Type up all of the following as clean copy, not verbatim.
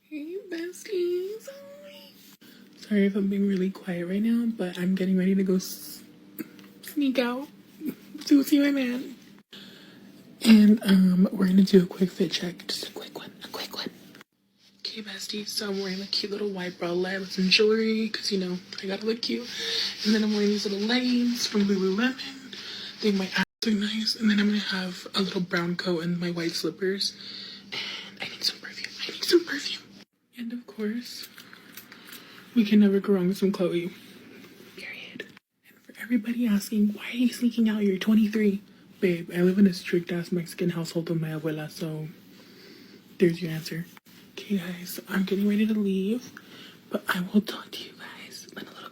Hey, besties. Sorry if I'm being really quiet right now, but I'm getting ready to go sneak out to see my man. And we're gonna do a quick fit check. Just a quick one. Okay, besties. So I'm wearing a cute little white bralette with some jewelry, because, I gotta look cute. And then I'm wearing these little leggings from Lululemon. I think my ass look nice. And then I'm gonna have a little brown coat and my white slippers. And I need some perfume. And of course, we can never go wrong with some Chloe. Period. And for everybody asking, why are you sneaking out? You're 23. Babe, I live in a strict ass Mexican household with my abuela, so there's your answer. Okay, guys, I'm getting ready to leave, but I will talk to you guys in a little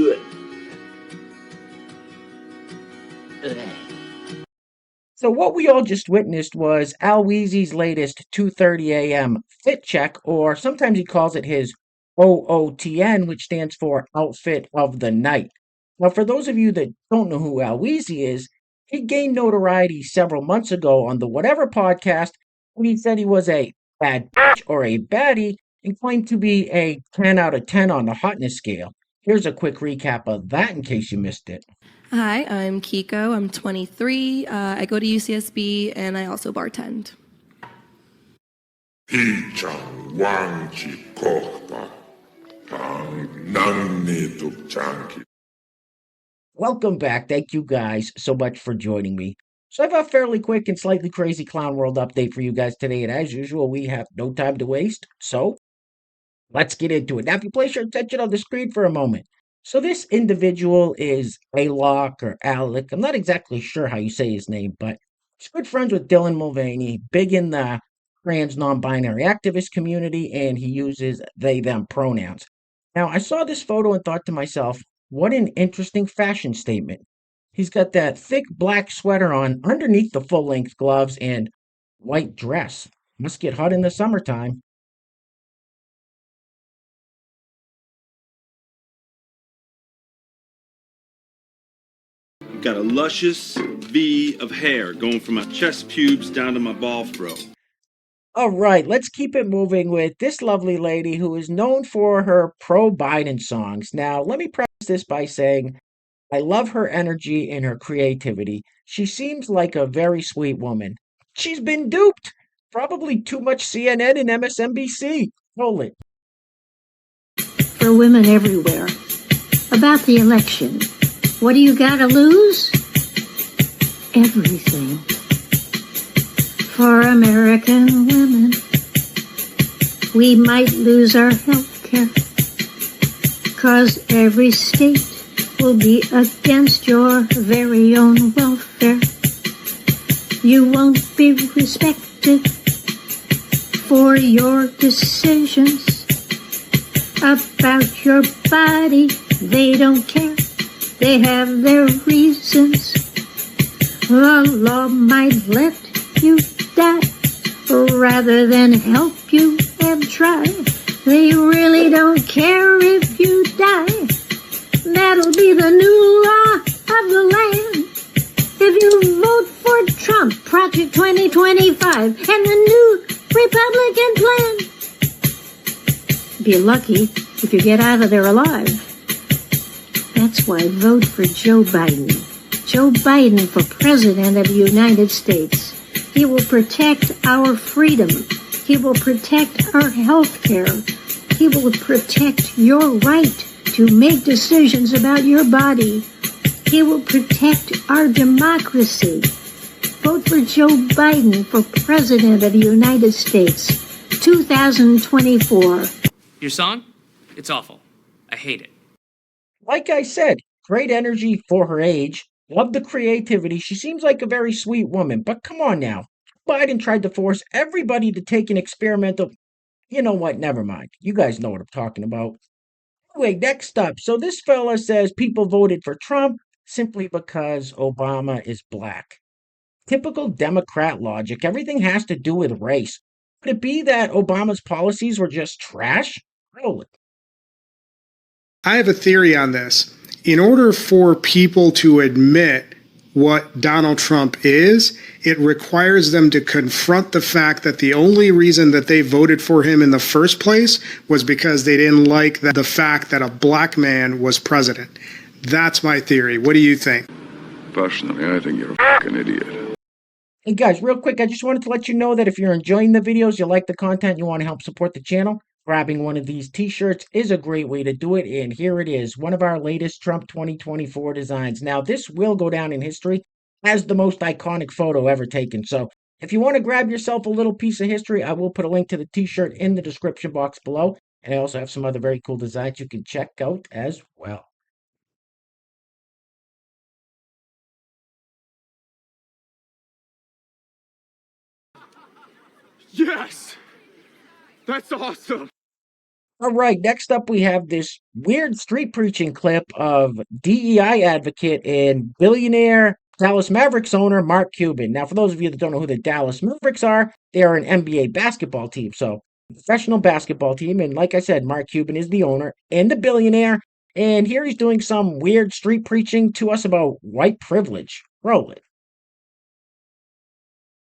bit. So what we all just witnessed was Weezy's latest 2:30 a.m. fit check, or sometimes he calls it his OOTN, which stands for Outfit of the Night. Now, for those of you that don't know who Weezy is, he gained notoriety several months ago on the Whatever podcast when he said he was a bad bitch or a baddie and claimed to be a 10 out of 10 on the hotness scale. Here's a quick recap of that in case you missed it. Hi, I'm Kiko. I'm 23. I go to UCSB and I also bartend. Welcome back. Thank you guys so much for joining me. So I have a fairly quick and slightly crazy clown world update for you guys today, and as usual, we have no time to waste. So let's get into it. Now, if you place your attention on the screen for a moment. So this individual is Alok or Alec. I'm not exactly sure how you say his name, but he's good friends with Dylan Mulvaney, big in the trans non-binary activist community, and he uses they them pronouns. Now, I saw this photo and thought to myself, what an interesting fashion statement. He's got that thick black sweater on underneath the full-length gloves and white dress. Must get hot in the summertime. I've got a luscious V of hair going from my chest pubes down to my ball throat. All right, let's keep it moving with this lovely lady who is known for her pro Biden songs. Now, let me preface this by saying I love her energy and her creativity. She seems like a very sweet woman. She's been duped. Probably too much CNN and MSNBC. Roll it. For women everywhere. About the election. What do you gotta lose? Everything. For American women, we might lose our health care, 'cause every state will be against your very own welfare. You won't be respected for your decisions about your body. They don't care. They have their reasons. The law might let you die rather than help you and try. They really don't care if you die. That'll be the new law of the land. If you vote for Trump, Project 2025, and the new Republican plan, be lucky if you get out of there alive. That's why vote for Joe Biden. Joe Biden for President of the United States. He will protect our freedom. He will protect our health care. He will protect your right to make decisions about your body. He will protect our democracy. Vote for Joe Biden for President of the United States, 2024. Your song? It's awful. I hate it. Like I said, great energy for her age. Love the creativity. She seems like a very sweet woman, but come on now. Biden tried to force everybody to take an experimental. You know what? Never mind. You guys know what I'm talking about. Anyway, next up. So this fella says people voted for Trump simply because Obama is black. Typical Democrat logic. Everything has to do with race. Could it be that Obama's policies were just trash? Roll it. I have a theory on this. In order for people to admit what Donald Trump is, it requires them to confront the fact that the only reason that they voted for him in the first place was because they didn't like the fact that a black man was president. That's my theory. What do you think? Personally, I think you're a fucking idiot. Hey guys, real quick, I just wanted to let you know that if you're enjoying the videos, you like the content, you want to help support the channel, grabbing one of these t-shirts is a great way to do it, and here it is, one of our latest Trump 2024 designs. Now, this will go down in history as the most iconic photo ever taken, so if you want to grab yourself a little piece of history, I will put a link to the t-shirt in the description box below, and I also have some other very cool designs you can check out as well. Yes! That's awesome! All right, next up we have this weird street preaching clip of DEI advocate and billionaire Dallas Mavericks owner Mark Cuban. Now, for those of you that don't know who the Dallas Mavericks are, they are an NBA basketball team, so professional basketball team. And like I said, Mark Cuban is the owner and the billionaire. And here he's doing some weird street preaching to us about white privilege. Roll it.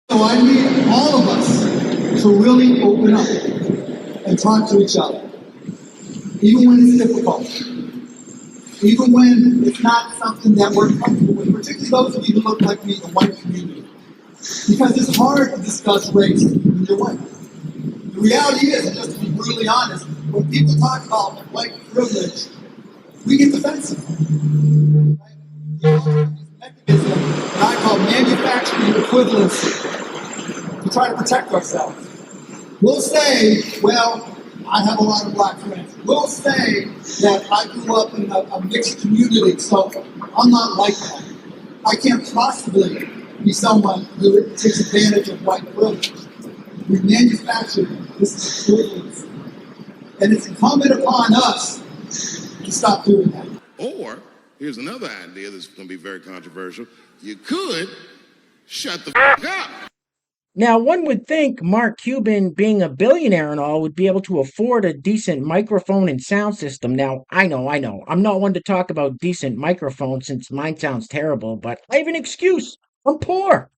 So I need all of us to really open up and talk to each other, even when it's difficult, even when it's not something that we're comfortable with, particularly those of you who look like me in the white community, because it's hard to discuss race when you're white. The reality is, and just to be brutally honest, when people talk about white privilege, we get defensive. Right? There's this mechanism that I call manufacturing equivalency to try to protect ourselves. We'll say, well, I have a lot of black friends. We'll say that I grew up in a mixed community, so I'm not like that. I can't possibly be someone who takes advantage of white privilege. We manufacture this equivalence. And it's incumbent upon us to stop doing that. Or, here's another idea that's going to be very controversial. You could shut the fuck up. Now, one would think Mark Cuban, being a billionaire and all, would be able to afford a decent microphone and sound system. Now, I know. I'm not one to talk about decent microphones since mine sounds terrible, but I have an excuse. I'm poor.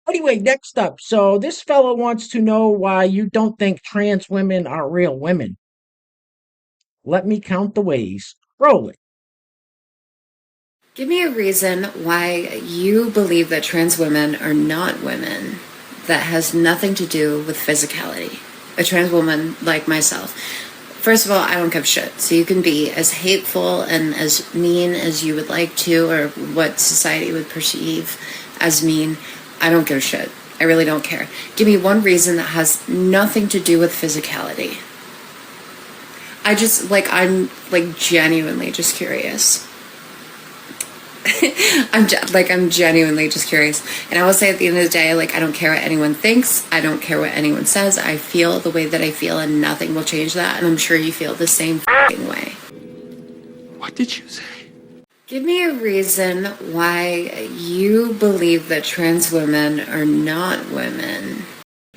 Anyway, next up. So this fellow wants to know why you don't think trans women are real women. Let me count the ways. Roll it. Give me a reason why you believe that trans women are not women that has nothing to do with physicality. A trans woman like myself. First of all, I don't give a shit. So you can be as hateful and as mean as you would like to, or what society would perceive as mean. I don't give a shit. I really don't care. Give me one reason that has nothing to do with physicality. I'm genuinely just curious. I'm genuinely just curious. And I will say at the end of the day, I don't care what anyone thinks. I don't care what anyone says. I feel the way that I feel and nothing will change that. And I'm sure you feel the same way. What did you say? Give me a reason why you believe that trans women are not women.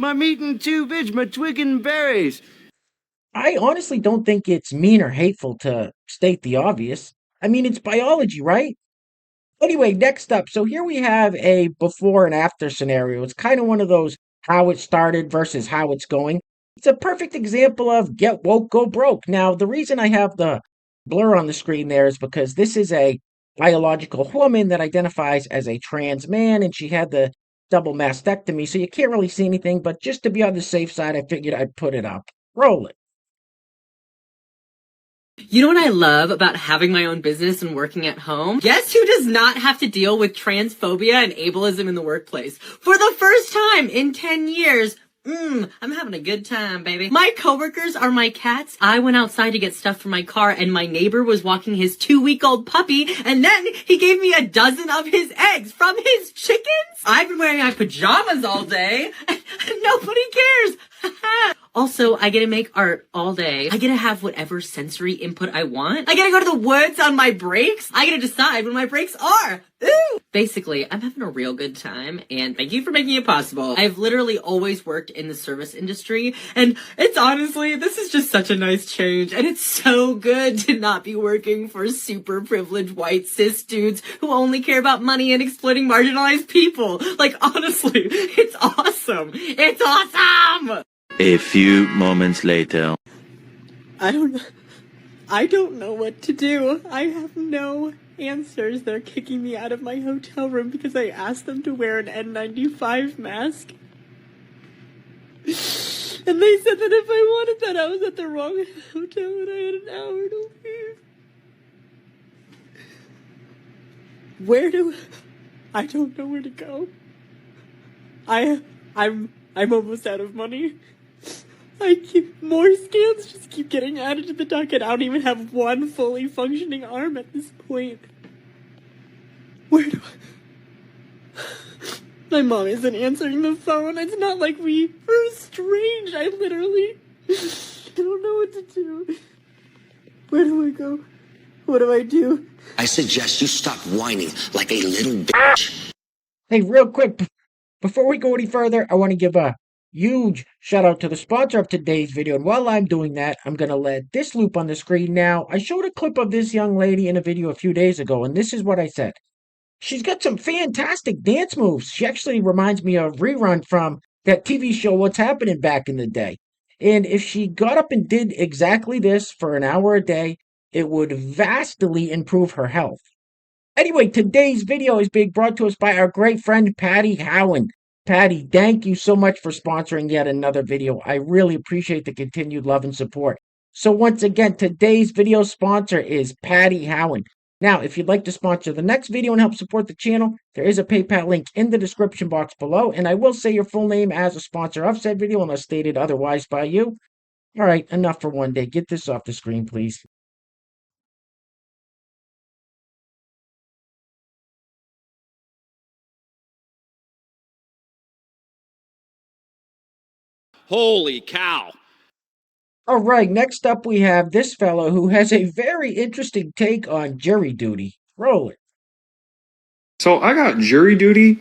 I'm eating too, bitch. My twigging berries. I honestly don't think it's mean or hateful to state the obvious. I mean, it's biology, right? Anyway, next up. So here we have a before and after scenario. It's kind of one of those how it started versus how it's going. It's a perfect example of get woke, go broke. Now, the reason I have the blur on the screen there is because this is a biological woman that identifies as a trans man, and she had the double mastectomy, so you can't really see anything, but just to be on the safe side, I figured I'd put it up. Roll it. You know what I love about having my own business and working at home? Guess who does not have to deal with transphobia and ableism in the workplace? For the first time in 10 years, I'm having a good time, baby. My coworkers are my cats. I went outside to get stuff for my car and my neighbor was walking his 2-week-old puppy and then he gave me a dozen of his eggs from his chickens. I've been wearing my pajamas all day and nobody cares. Also, I get to make art all day. I get to have whatever sensory input I want. I get to go to the woods on my breaks. I get to decide when my breaks are. Ooh! Basically, I'm having a real good time, and thank you for making it possible. I've literally always worked in the service industry, and it's honestly, this is just such a nice change, and it's so good to not be working for super privileged white cis dudes who only care about money and exploiting marginalized people. Like, honestly, it's awesome. It's awesome! A few moments later. I don't know what to do. I have no answers. They're kicking me out of my hotel room because I asked them to wear an N95 mask. And they said that if I wanted that, I was at the wrong hotel and I had an hour to leave. I don't know where to go. I'm almost out of money. More scans just keep getting added to the docket. I don't even have one fully functioning arm at this point. Where do My mom isn't answering the phone. It's not like we were estranged. I don't know what to do. Where do I go? What do I do? I suggest you stop whining like a little bitch. Hey, real quick, before we go any further, I want to give a huge shout out to the sponsor of today's video. And while I'm doing that, I'm going to let this loop on the screen now. I showed a clip of this young lady in a video a few days ago, and this is what I said. She's got some fantastic dance moves. She actually reminds me of Rerun from that TV show What's Happening back in the day. And if she got up and did exactly this for an hour a day, it would vastly improve her health. Anyway, today's video is being brought to us by our great friend Patty Howen. Patty, thank you so much for sponsoring yet another video. I really appreciate the continued love and support. So once again, today's video sponsor is Patty Howen. Now, if you'd like to sponsor the next video and help support the channel, there is a PayPal link in the description box below, and I will say your full name as a sponsor of said video unless stated otherwise by you. All right, enough for one day. Get this off the screen, please. Holy cow. All right, next up we have this fellow who has a very interesting take on jury duty. Roll it. So I got jury duty.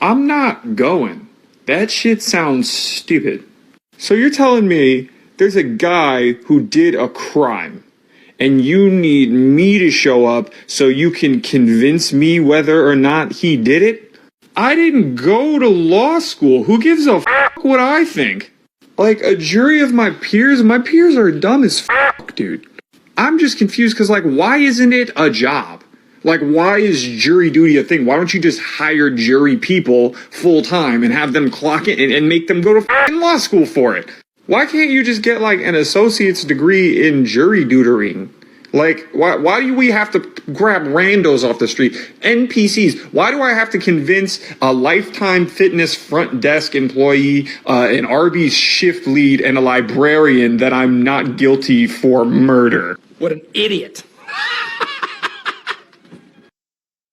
I'm not going. That shit sounds stupid. So you're telling me there's a guy who did a crime and you need me to show up so you can convince me whether or not he did it? I didn't go to law school. Who gives a fuck what I think? Like, a jury of my peers are dumb as fuck, dude. I'm just confused because, like, why isn't it a job? Like, why is jury duty a thing? Why don't you just hire jury people full-time and have them clock in and make them go to fucking law school for it? Why can't you just get, like, an associate's degree in jury tutoring? Like, why do we have to grab randos off the street? NPCs. Why do I have to convince a Lifetime Fitness front desk employee, an Arby's shift lead, and a librarian that I'm not guilty for murder? What an idiot.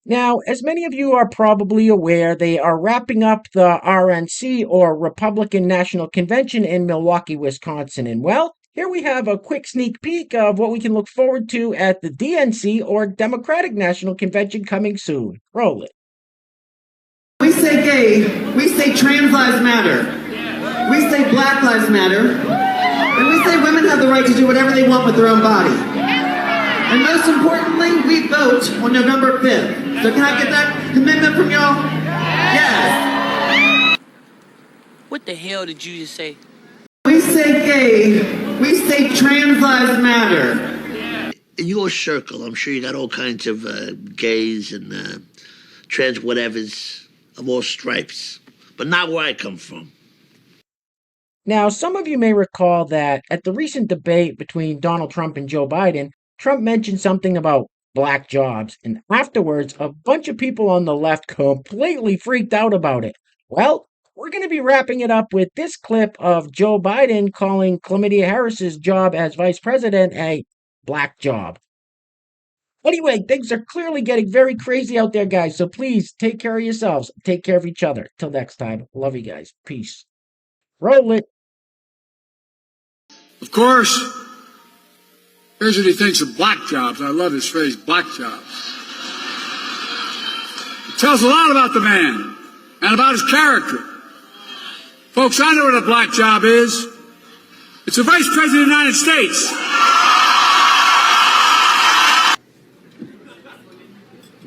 Now, as many of you are probably aware, they are wrapping up the RNC, or Republican National Convention, in Milwaukee, Wisconsin. And well, here we have a quick sneak peek of what we can look forward to at the DNC, or Democratic National Convention, coming soon. Roll it. We say gay, we say trans lives matter, we say black lives matter, and we say women have the right to do whatever they want with their own body. And most importantly, we vote on November 5th. So can I get that commitment from y'all? Yes. What the hell did you just say? We say gay, we say trans lives matter. In your circle, I'm sure you got all kinds of gays and trans whatevers of all stripes, but not where I come from. Now, some of you may recall that at the recent debate between Donald Trump and Joe Biden, Trump mentioned something about black jobs, and afterwards, a bunch of people on the left completely freaked out about it. Well, we're going to be wrapping it up with this clip of Joe Biden calling Chlamydia Harris's job as vice president a black job. Anyway, things are clearly getting very crazy out there, guys, so please take care of yourselves. Take care of each other. Till next time, love you guys. Peace. Roll it. Of course, here's what he thinks of black jobs. I love his phrase, black jobs. It tells a lot about the man and about his character. Folks, I know what a black job is. It's the Vice President of the United States.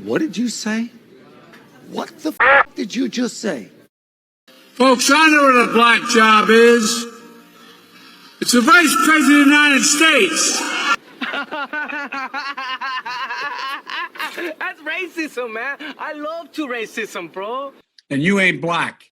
What did you say? What the did you just say? Folks, I know what a black job is. It's the Vice President of the United States. That's racism, man. I love to racism, bro. And you ain't black.